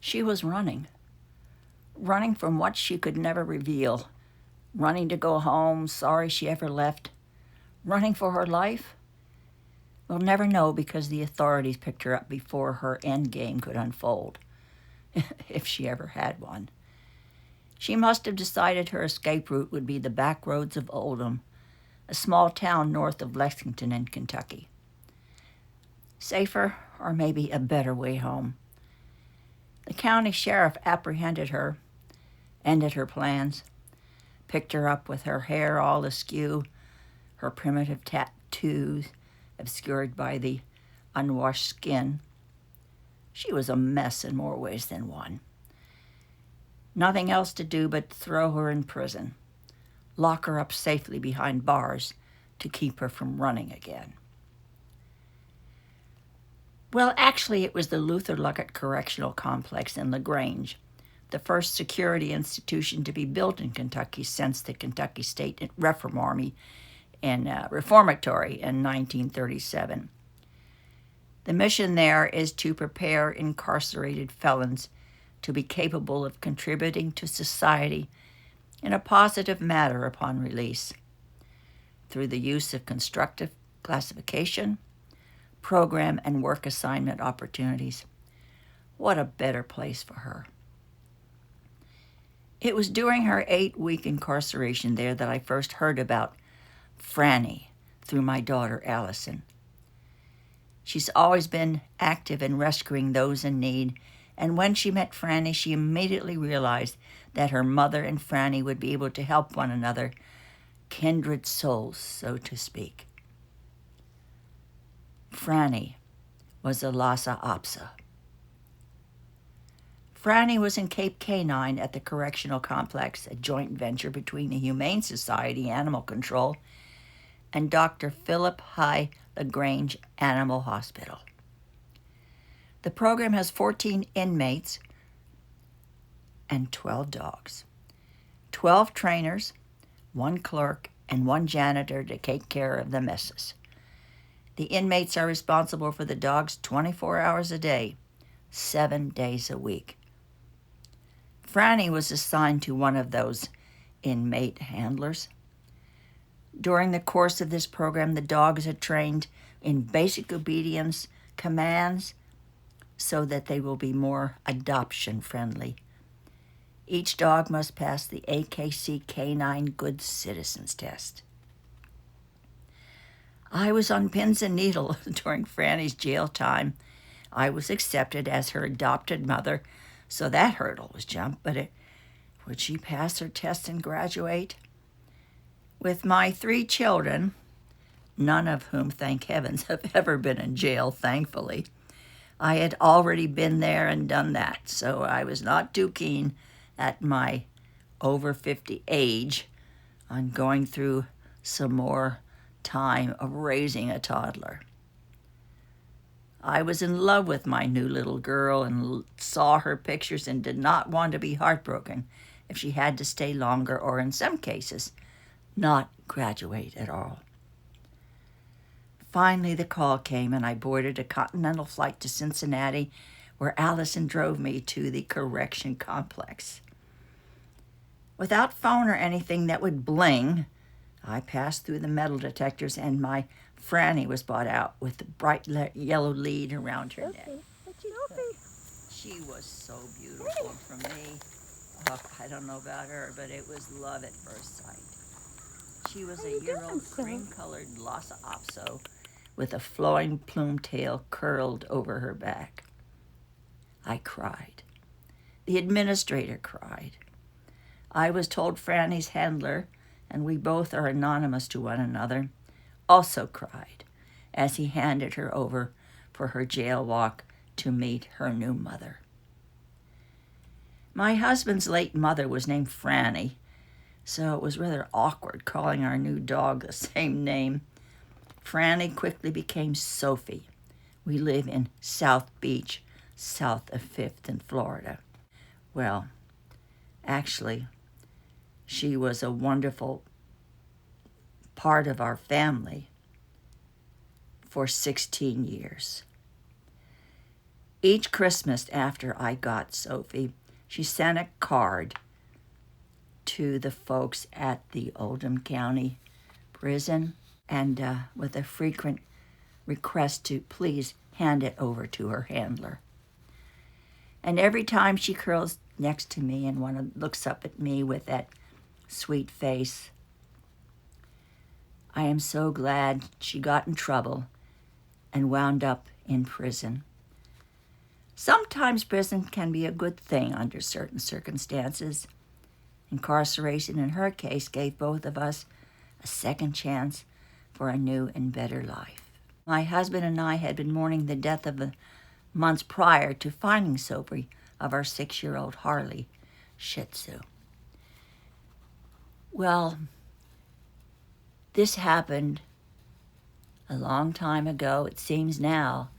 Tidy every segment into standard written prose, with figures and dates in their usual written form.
She was running from what she could never reveal, running to go home, sorry she ever left, running for her life. We'll never know because the authorities picked her up before her end game could unfold, if she ever had one. She must have decided her escape route would be the back roads of Oldham, a small town north of Lexington in Kentucky. Safer, or maybe a better way home. The county sheriff apprehended her, ended her plans, picked her up with her hair all askew, her primitive tattoos obscured by the unwashed skin. She was a mess in more ways than one. Nothing else to do but throw her in prison, lock her up safely behind bars to keep her from running again. Well, actually, it was the Luther Luckett Correctional Complex in LaGrange, the first security institution to be built in Kentucky since the Kentucky State Reformatory in 1937. The mission there is to prepare incarcerated felons to be capable of contributing to society in a positive manner upon release, through the use of constructive classification, program, and work assignment opportunities. What a better place for her. It was during her 8-week incarceration there that I first heard about Franny through my daughter Allison. She's always been active in rescuing those in need, and when she met Franny, she immediately realized that her mother and Franny would be able to help one another, kindred souls, so to speak. Franny was a Lhasa Apso. Franny was in Cape Canine at the Correctional Complex, a joint venture between the Humane Society Animal Control and Dr. Philip High LaGrange Animal Hospital. The program has 14 inmates and 12 dogs, 12 trainers, 1 clerk, and 1 janitor to take care of the messes. The inmates are responsible for the dogs 24 hours a day, 7 days a week. Franny was assigned to one of those inmate handlers. During the course of this program, the dogs are trained in basic obedience commands so that they will be more adoption-friendly. Each dog must pass the AKC Canine Good Citizens Test. I was on pins and needles during Franny's jail time. I was accepted as her adopted mother, so that hurdle was jumped, but would she pass her test and graduate? With my 3 children, none of whom, thank heavens, have ever been in jail, thankfully, I had already been there and done that, so I was not too keen at my over 50 age on going through some more time of raising a toddler. I was in love with my new little girl and saw her pictures and did not want to be heartbroken if she had to stay longer or, in some cases, not graduate at all. Finally, the call came and I boarded a continental flight to Cincinnati, where Allison drove me to the correction complex. Without phone or anything that would bling, I passed through the metal detectors and my Franny was brought out with the bright yellow lead around her neck. She was so beautiful for me. Oh, I don't know about her, but it was love at first sight. She was a year-old cream-colored Lhasa Apso with a flowing plume tail curled over her back. I cried. The administrator cried. I was told Franny's handler, and we both are anonymous to one another, also cried as he handed her over for her jail walk to meet her new mother. My husband's late mother was named Franny, so it was rather awkward calling our new dog the same name. Franny quickly became Sophie. We live in South Beach, south of 5th in Florida. Well, actually, she was a wonderful part of our family for 16 years. Each Christmas after I got Sophie, she sent a card to the folks at the Oldham County Prison and with a frequent request to please hand it over to her handler. And every time she curls next to me and looks up at me with that sweet face, I am so glad she got in trouble and wound up in prison. Sometimes prison can be a good thing under certain circumstances. Incarceration in her case gave both of us a second chance for a new and better life. My husband and I had been mourning the death of the months prior to finding Sophie of our 6-year-old Harley Shih Tzu. Well, this happened a long time ago, it seems now,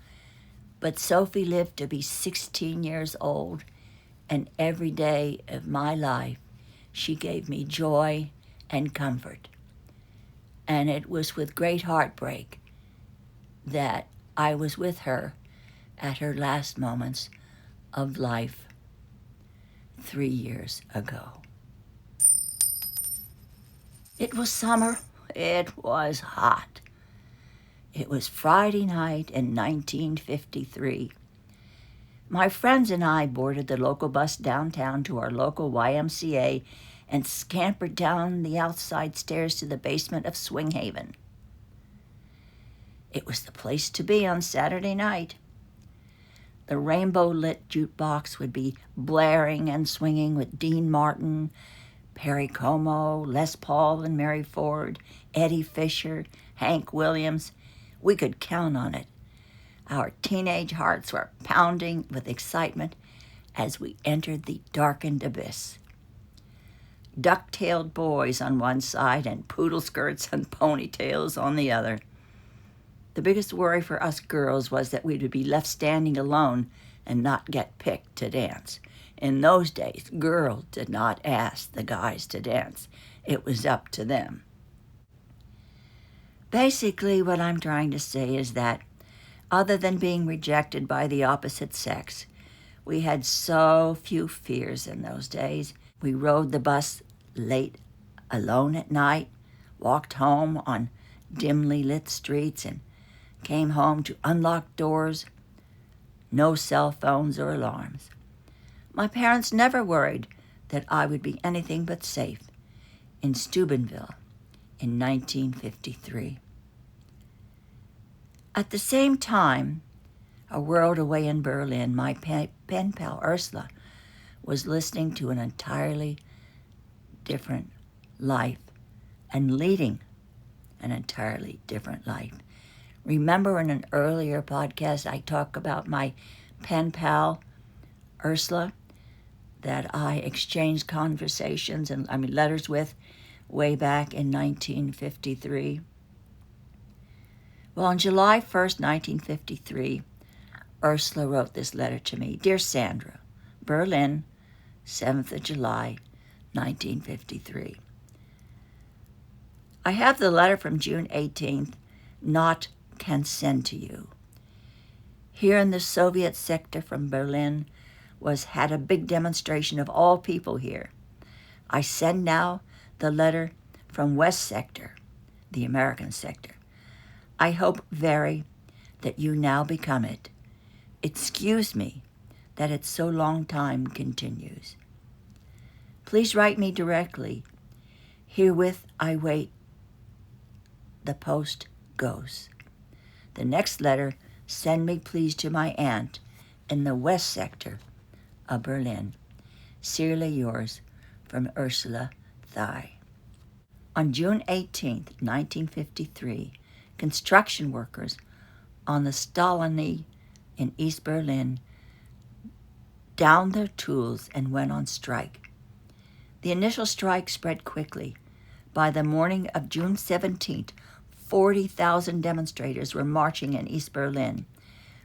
but Sophie lived to be 16 years old, and every day of my life she gave me joy and comfort. And it was with great heartbreak that I was with her at her last moments of life 3 years ago. It was summer. It was hot. It was Friday night in 1953. My friends and I boarded the local bus downtown to our local YMCA and scampered down the outside stairs to the basement of Swing Haven. It was the place to be on Saturday night. The rainbow-lit jukebox would be blaring and swinging with Dean Martin, Perry Como, Les Paul and Mary Ford, Eddie Fisher, Hank Williams. We could count on it. Our teenage hearts were pounding with excitement as we entered the darkened abyss. Duck-tailed boys on one side and poodle skirts and ponytails on the other. The biggest worry for us girls was that we would be left standing alone and not get picked to dance. In those days, girls did not ask the guys to dance. It was up to them. Basically, what I'm trying to say is that, other than being rejected by the opposite sex, we had so few fears in those days. We rode the bus late, alone at night, walked home on dimly lit streets, and came home to unlocked doors, no cell phones or alarms. My parents never worried that I would be anything but safe in Steubenville in 1953. At the same time, a world away in Berlin, my pen pal Ursula was listening to an entirely different life and leading an entirely different life. Remember in an earlier podcast I talked about my pen pal Ursula that I exchanged letters with way back in 1953? Well, on July 1st, 1953, Ursula wrote this letter to me. Dear Sandra, Berlin, 7th of July, 1953. I have the letter from June 18th, not can send to you. Here in the Soviet sector from Berlin had a big demonstration of all people here. I send now the letter from West sector, the American sector. I hope very that you now become it. Excuse me that it so long time continues. Please write me directly. Herewith I wait. The post goes. The next letter send me please to my aunt in the West sector of Berlin. Sincerely yours from Ursula Thye. On June 18th, 1953, construction workers on the Stolany in East Berlin downed their tools and went on strike. The initial strike spread quickly. By the morning of June 17th, 40,000 demonstrators were marching in East Berlin,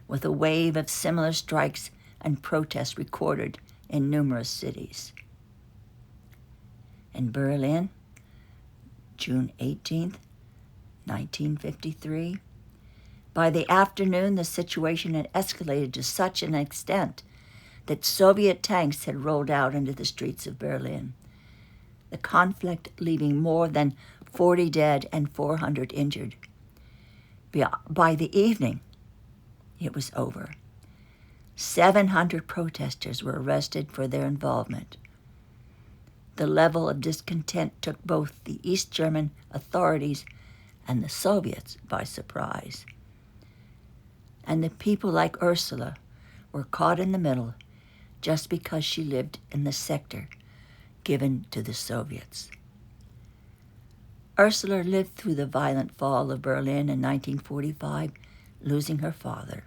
with a wave of similar strikes and protests recorded in numerous cities. In Berlin, June 18th, 1953, By the afternoon, the situation had escalated to such an extent that Soviet tanks had rolled out into the streets of Berlin, the conflict leaving more than 40 dead and 400 injured. By the evening, it was over. 700 protesters were arrested for their involvement. The level of discontent took both the East German authorities and the Soviets by surprise. And the people like Ursula were caught in the middle just because she lived in the sector given to the Soviets. Ursula lived through the violent fall of Berlin in 1945, losing her father.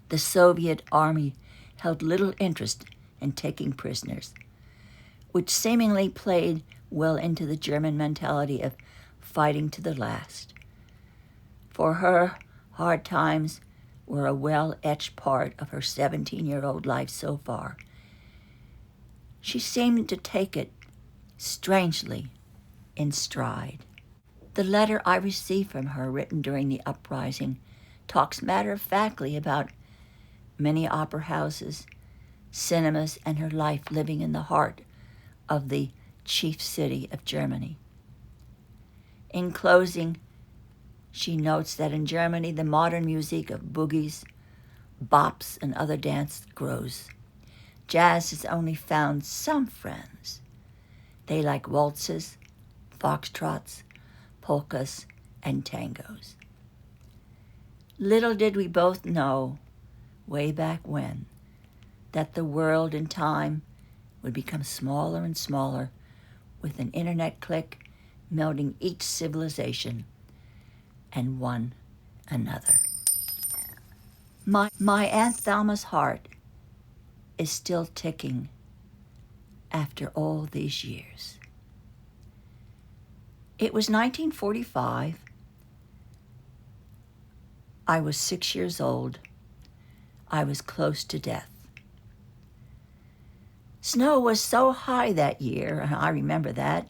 The Soviet army held little interest in taking prisoners, which seemingly played well into the German mentality of fighting to the last. For her, hard times were a well-etched part of her 17-year-old life so far. She seemed to take it, strangely, in stride. The letter I received from her, written during the uprising, talks matter-of-factly about many opera houses, cinemas, and her life living in the heart of the chief city of Germany. In closing, she notes that in Germany, the modern music of boogies, bops, and other dance grows. Jazz has only found some friends. They like waltzes, foxtrots, polkas, and tangos. Little did we both know, way back when, that the world in time would become smaller and smaller with an internet click melding each civilization and one another. My Aunt Thelma's heart is still ticking after all these years. It was 1945. I was 6 years old. I was close to death. Snow was so high that year, and I remember that.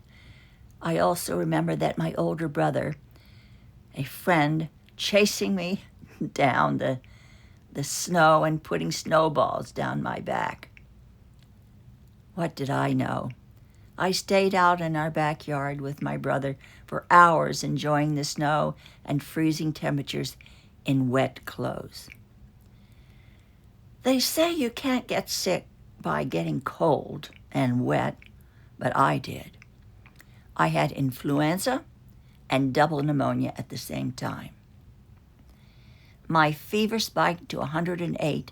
I also remember that my older brother, a friend, chasing me down the snow and putting snowballs down my back. What did I know? I stayed out in our backyard with my brother for hours, enjoying the snow and freezing temperatures in wet clothes. They say you can't get sick by getting cold and wet, but I did. I had influenza and double pneumonia at the same time. My fever spiked to 108,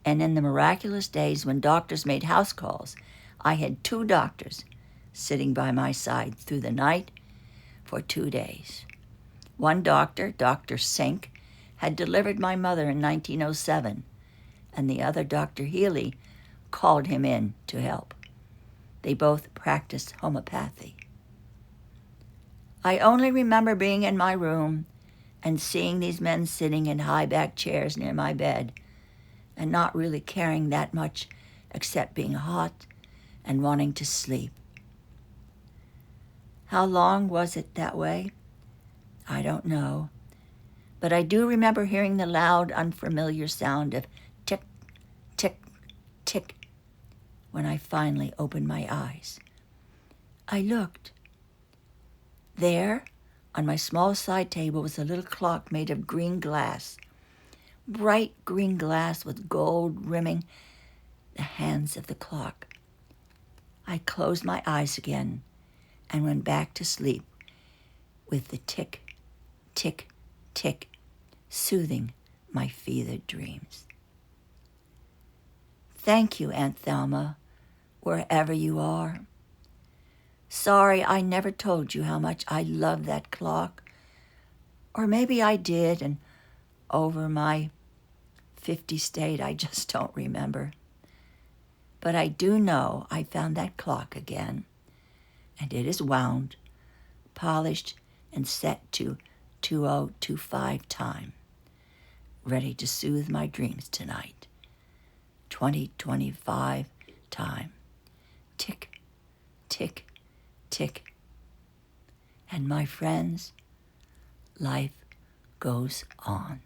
and in the miraculous days when doctors made house calls, I had 2 doctors sitting by my side through the night for 2 days. One doctor, Dr. Sink, had delivered my mother in 1907, and the other, Dr. Healy, called him in to help. They both practiced homeopathy. I only remember being in my room and seeing these men sitting in high-back chairs near my bed and not really caring that much except being hot and wanting to sleep. How long was it that way? I don't know. But I do remember hearing the loud, unfamiliar sound of tick, tick, tick when I finally opened my eyes. I looked. There, on my small side table, was a little clock made of green glass, bright green glass with gold rimming the hands of the clock. I closed my eyes again and went back to sleep with the tick, tick, tick, soothing my fevered dreams. Thank you, Aunt Thelma, wherever you are. Sorry I never told you how much I love that clock. Or maybe I did, and over my 50 state, I just don't remember. But I do know I found that clock again, and it is wound, polished, and set to 2025 time, ready to soothe my dreams tonight. 2025 time. Tick, tick, tick. And my friends, life goes on.